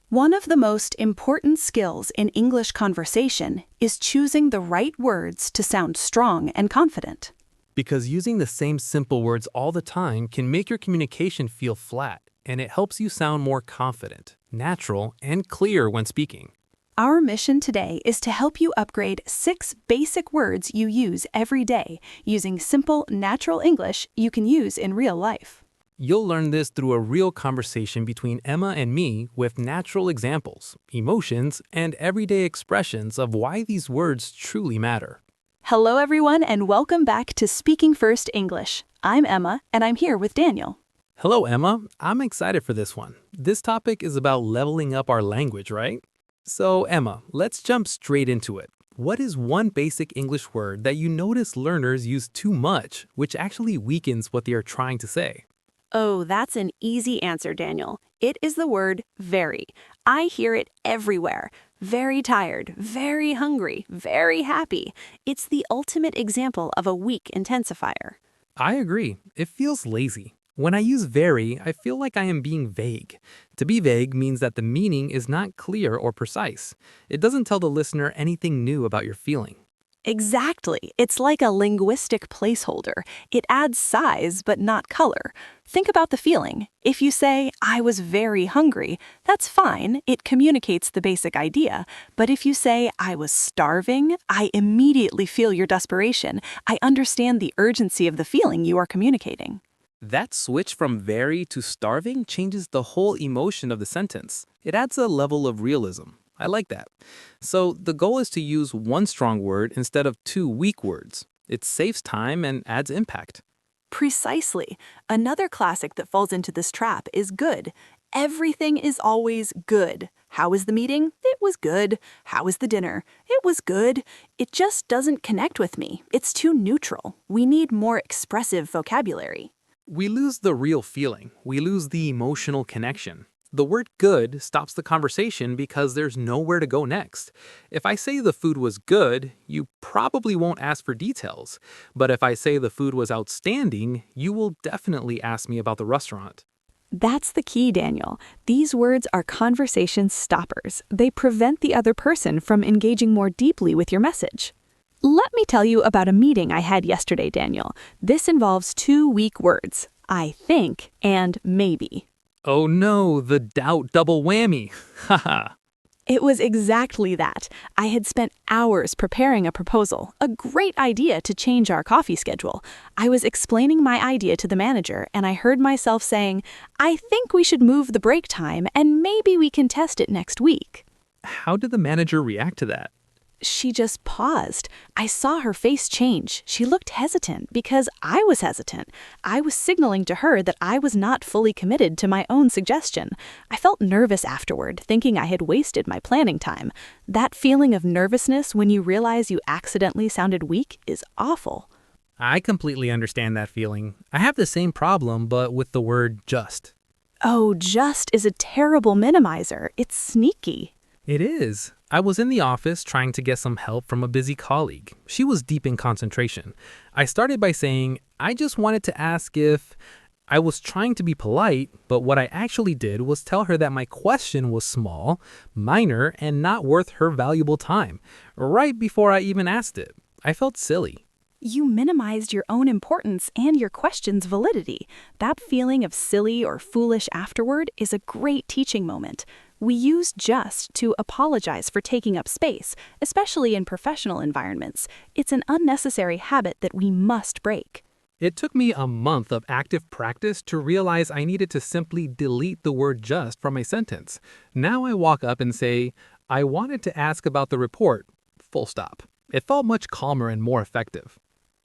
One of the most important skills in English conversation is choosing the right words to sound strong and confident. Because using the same simple words all the time can make your communication feel flat, and it helps you sound more confident, natural, and clear when speaking. Our mission today is to help you upgrade 6 basic words you use every day using simple, natural English you can use in real life. You'll learn this through a real conversation between Emma and me with natural examples, emotions, and everyday expressions of why these words truly matter. Hello, everyone, and welcome back to Speaking First English. I'm Emma, and I'm here with Daniel. Hello, Emma. I'm excited for this one. This topic is about leveling up our language, right? So, Emma, let's jump straight into it. What is one basic English word that you notice learners use too much, which actually weakens what they are trying to say? Oh, that's an easy answer, Daniel. It is the word very. I hear it everywhere. Very tired, very hungry, very happy. It's the ultimate example of a weak intensifier. I agree. It feels lazy. When I use very, I feel like I am being vague. To be vague means that the meaning is not clear or precise. It doesn't tell the listener anything new about your feeling. Exactly. It's like a linguistic placeholder. It adds size, but not color. Think about the feeling. If you say, I was very hungry, that's fine. It communicates the basic idea. But if you say, I was starving, I immediately feel your desperation. I understand the urgency of the feeling you are communicating. That switch from very to starving changes the whole emotion of the sentence. It adds a level of realism. I like that. So the goal is to use one strong word instead of 2 weak words. It saves time and adds impact. Precisely. Another classic that falls into this trap is good. Everything is always good. How was the meeting? It was good. How was the dinner? It was good. It just doesn't connect with me. It's too neutral. We need more expressive vocabulary. We lose the real feeling. We lose the emotional connection. The word good stops the conversation because there's nowhere to go next. If I say the food was good, you probably won't ask for details. But if I say the food was outstanding, you will definitely ask me about the restaurant. That's the key, Daniel. These words are conversation stoppers. They prevent the other person from engaging more deeply with your message. Let me tell you about a meeting I had yesterday, Daniel. This involves 2 weak words, I think and maybe. Oh no, the doubt double whammy. Haha. It was exactly that. I had spent hours preparing a proposal, a great idea to change our coffee schedule. I was explaining my idea to the manager, and I heard myself saying, I think we should move the break time, and maybe we can test it next week. How did the manager react to that? She just paused. I saw her face change. She looked hesitant because I was hesitant. I was signaling to her that I was not fully committed to my own suggestion. I felt nervous afterward, thinking I had wasted my planning time. That feeling of nervousness when you realize you accidentally sounded weak is awful. I completely understand that feeling. I have the same problem, but with the word just. Oh, just is a terrible minimizer. It's sneaky. It is. I was in the office trying to get some help from a busy colleague. She was deep in concentration. I started by saying, I just wanted to ask if... I was trying to be polite, but what I actually did was tell her that my question was small, minor, and not worth her valuable time, right before I even asked it. I felt silly. You minimized your own importance and your question's validity. That feeling of silly or foolish afterward is a great teaching moment. We use just to apologize for taking up space, especially in professional environments. It's an unnecessary habit that we must break. It took me a month of active practice to realize I needed to simply delete the word just from a sentence. Now I walk up and say, I wanted to ask about the report, full stop. It felt much calmer and more effective.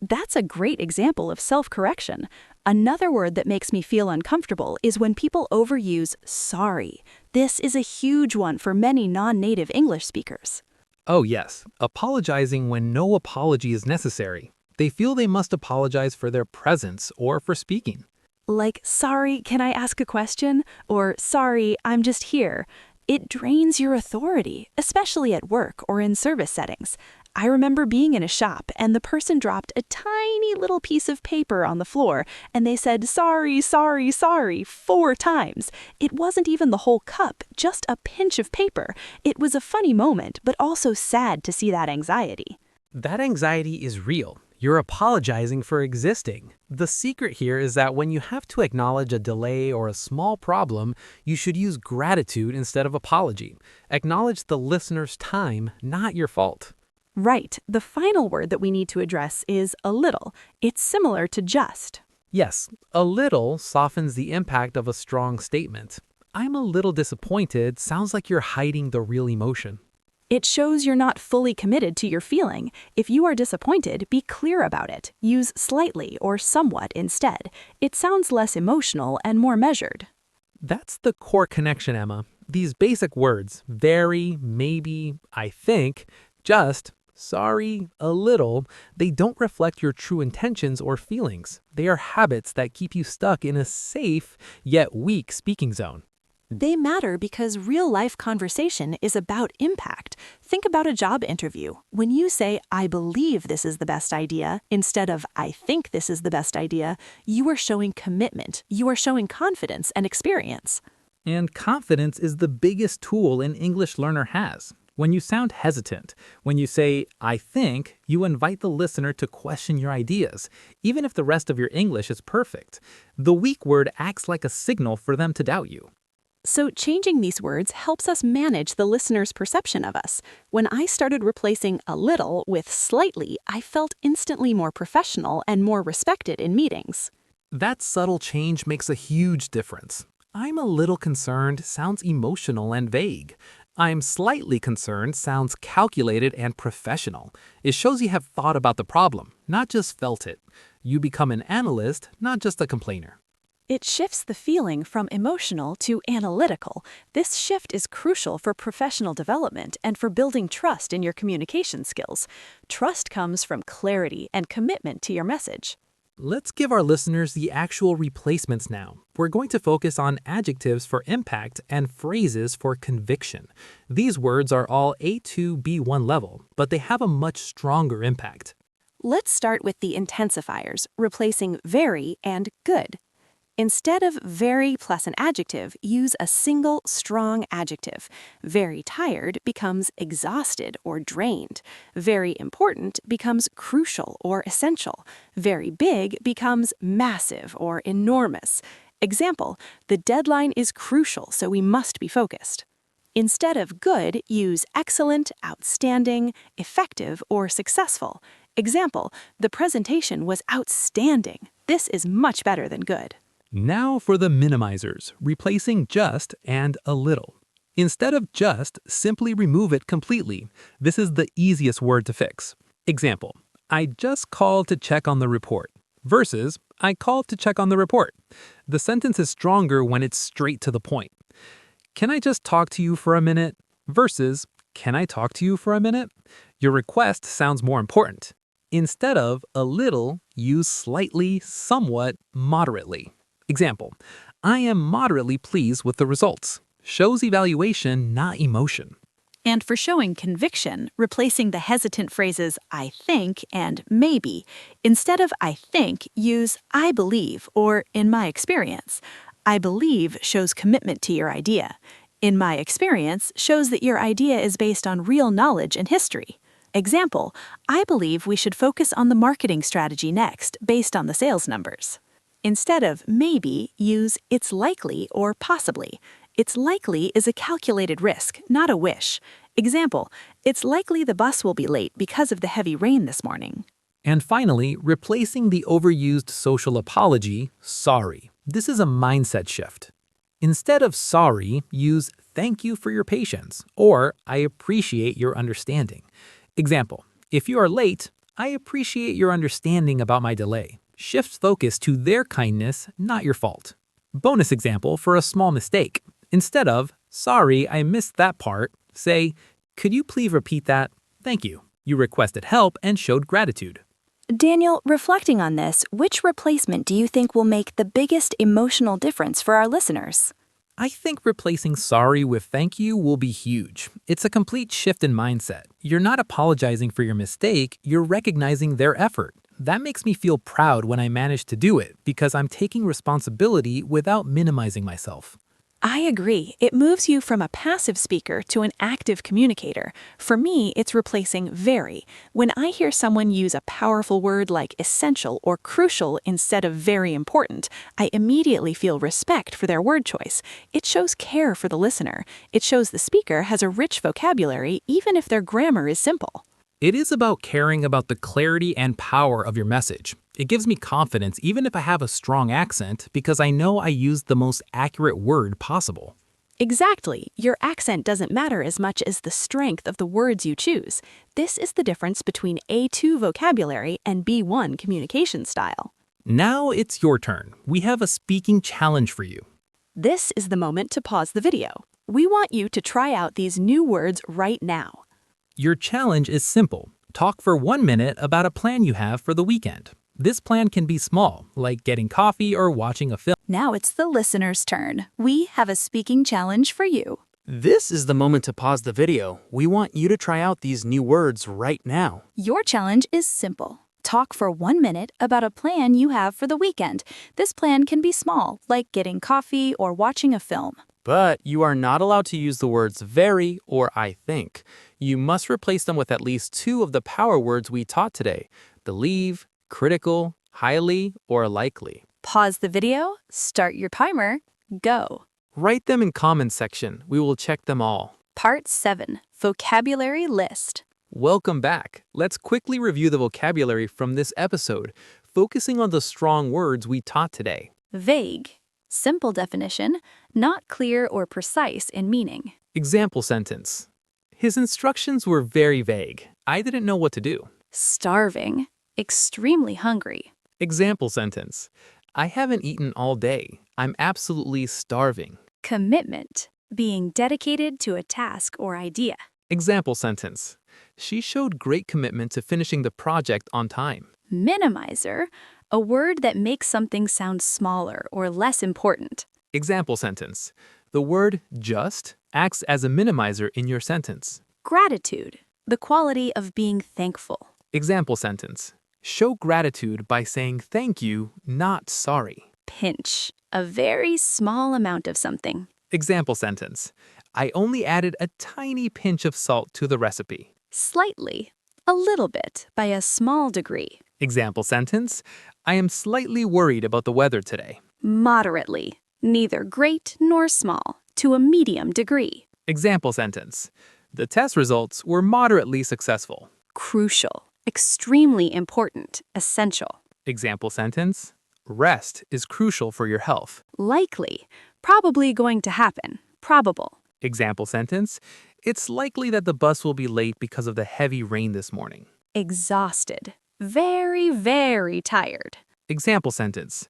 That's a great example of self-correction. Another word that makes me feel uncomfortable is when people overuse sorry. This is a huge one for many non-native English speakers. Oh yes, apologizing when no apology is necessary. They feel they must apologize for their presence or for speaking. Like, sorry, can I ask a question? Or, sorry, I'm just here. It drains your authority, especially at work or in service settings. I remember being in a shop and the person dropped a tiny little piece of paper on the floor and they said, "Sorry, sorry, sorry," 4 times. It wasn't even the whole cup, just a pinch of paper. It was a funny moment, but also sad to see that anxiety. That anxiety is real. You're apologizing for existing. The secret here is that when you have to acknowledge a delay or a small problem, you should use gratitude instead of apology. Acknowledge the listener's time, not your fault. Right. The final word that we need to address is a little. It's similar to just. Yes, a little softens the impact of a strong statement. I'm a little disappointed sounds like you're hiding the real emotion. It shows you're not fully committed to your feeling. If you are disappointed, be clear about it. Use slightly or somewhat instead. It sounds less emotional and more measured. That's the core connection, Emma. These basic words, very, maybe, I think, just, sorry, a little, they don't reflect your true intentions or feelings. They are habits that keep you stuck in a safe yet weak speaking zone. They matter because real-life conversation is about impact. Think about a job interview. When you say, "I believe this is the best idea," instead of "I think this is the best idea," you are showing commitment. You are showing confidence and experience. And confidence is the biggest tool an English learner has. When you sound hesitant, when you say, "I think," you invite the listener to question your ideas, even if the rest of your English is perfect. The weak word acts like a signal for them to doubt you. So changing these words helps us manage the listener's perception of us. When I started replacing a little with slightly, I felt instantly more professional and more respected in meetings. That subtle change makes a huge difference. I'm a little concerned sounds emotional and vague. I'm slightly concerned sounds calculated and professional. It shows you have thought about the problem, not just felt it. You become an analyst, not just a complainer. It shifts the feeling from emotional to analytical. This shift is crucial for professional development and for building trust in your communication skills. Trust comes from clarity and commitment to your message. Let's give our listeners the actual replacements now. We're going to focus on adjectives for impact and phrases for conviction. These words are all A2, B1 level, but they have a much stronger impact. Let's start with the intensifiers, replacing very and good. Instead of very plus an adjective, use a single strong adjective. Very tired becomes exhausted or drained. Very important becomes crucial or essential. Very big becomes massive or enormous. Example, the deadline is crucial, so we must be focused. Instead of good, use excellent, outstanding, effective, or successful. Example, the presentation was outstanding. This is much better than good. Now for the minimizers, replacing just and a little. Instead of just, simply remove it completely. This is the easiest word to fix. Example, I just called to check on the report versus I called to check on the report. The sentence is stronger when it's straight to the point. Can I just talk to you for a minute versus can I talk to you for a minute? Your request sounds more important. Instead of a little, use slightly, somewhat, moderately. Example, I am moderately pleased with the results. Shows evaluation, not emotion. And for showing conviction, replacing the hesitant phrases "I think" and "maybe." Instead of "I think," use "I believe" or "in my experience." "I believe" shows commitment to your idea. "In my experience" shows that your idea is based on real knowledge and history. Example, I believe we should focus on the marketing strategy next, based on the sales numbers. Instead of maybe, use it's likely or possibly. It's likely is a calculated risk, not a wish. Example, it's likely the bus will be late because of the heavy rain this morning. And finally, replacing the overused social apology, sorry. This is a mindset shift. Instead of sorry, use thank you for your patience or I appreciate your understanding. Example, if you are late, I appreciate your understanding about my delay. Shift focus to their kindness, not your fault. Bonus example for a small mistake. Instead of, sorry, I missed that part, say, could you please repeat that? Thank you. You requested help and showed gratitude. Daniel, reflecting on this, which replacement do you think will make the biggest emotional difference for our listeners? I think replacing sorry with thank you will be huge. It's a complete shift in mindset. You're not apologizing for your mistake, you're recognizing their effort. That makes me feel proud when I manage to do it because I'm taking responsibility without minimizing myself. I agree. It moves you from a passive speaker to an active communicator. For me, it's replacing very. When I hear someone use a powerful word like essential or crucial instead of very important, I immediately feel respect for their word choice. It shows care for the listener. It shows the speaker has a rich vocabulary even if their grammar is simple. It is about caring about the clarity and power of your message. It gives me confidence even if I have a strong accent because I know I used the most accurate word possible. Exactly. Your accent doesn't matter as much as the strength of the words you choose. This is the difference between A2 vocabulary and B1 communication style. Now it's your turn. We have a speaking challenge for you. This is the moment to pause the video. We want you to try out these new words right now. Your challenge is simple. Talk for 1 minute about a plan you have for the weekend. This plan can be small, like getting coffee or watching a film. Now it's the listener's turn. We have a speaking challenge for you. This is the moment to pause the video. We want you to try out these new words right now. Your challenge is simple. Talk for 1 minute about a plan you have for the weekend. This plan can be small, like getting coffee or watching a film. But you are not allowed to use the words very or I think. You must replace them with at least 2 of the power words we taught today: believe, critical, highly, or likely. Pause the video, start your timer, go. Write them in comments section. We will check them all. Part 7, Vocabulary List. Welcome back. Let's quickly review the vocabulary from this episode, focusing on the strong words we taught today. Vague. Simple definition, not clear or precise in meaning. Example sentence. His instructions were very vague. I didn't know what to do. Starving. Extremely hungry. Example sentence. I haven't eaten all day. I'm absolutely starving. Commitment. Being dedicated to a task or idea. Example sentence. She showed great commitment to finishing the project on time. Minimizer. A word that makes something sound smaller or less important. Example sentence. The word just acts as a minimizer in your sentence. Gratitude. The quality of being thankful. Example sentence. Show gratitude by saying thank you, not sorry. Pinch. A very small amount of something. Example sentence. I only added a tiny pinch of salt to the recipe. Slightly. A little bit, by a small degree. Example sentence. I am slightly worried about the weather today. Moderately. Neither great nor small. To a medium degree. Example sentence. The test results were moderately successful. Crucial. Extremely important. Essential. Example sentence. Rest is crucial for your health. Likely. Probably going to happen. Probable. Example sentence. It's likely that the bus will be late because of the heavy rain this morning. Exhausted. Very, very tired. Example sentence.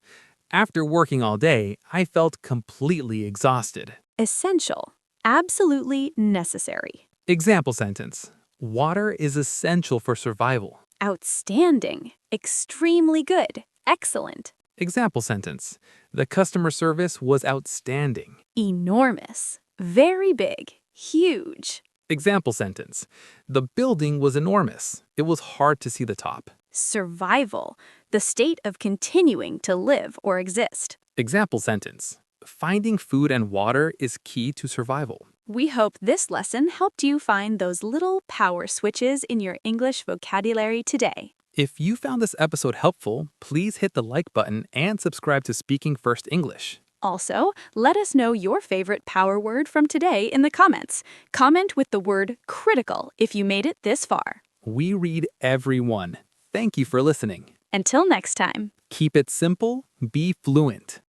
After working all day, I felt completely exhausted. Essential. Absolutely necessary. Example sentence. Water is essential for survival. Outstanding. Extremely good. Excellent. Example sentence. The customer service was outstanding. Enormous. Very big. Huge. Example sentence. The building was enormous. It was hard to see the top. Survival. The state of continuing to live or exist. Example sentence. Finding food and water is key to survival. We hope this lesson helped you find those little power switches in your English vocabulary today. If you found this episode helpful, please hit the like button and subscribe to Speaking First English. Also, let us know your favorite power word from today in the comments. Comment with the word critical if you made it this far. We read every one. Thank you for listening. Until next time. Keep it simple, be fluent.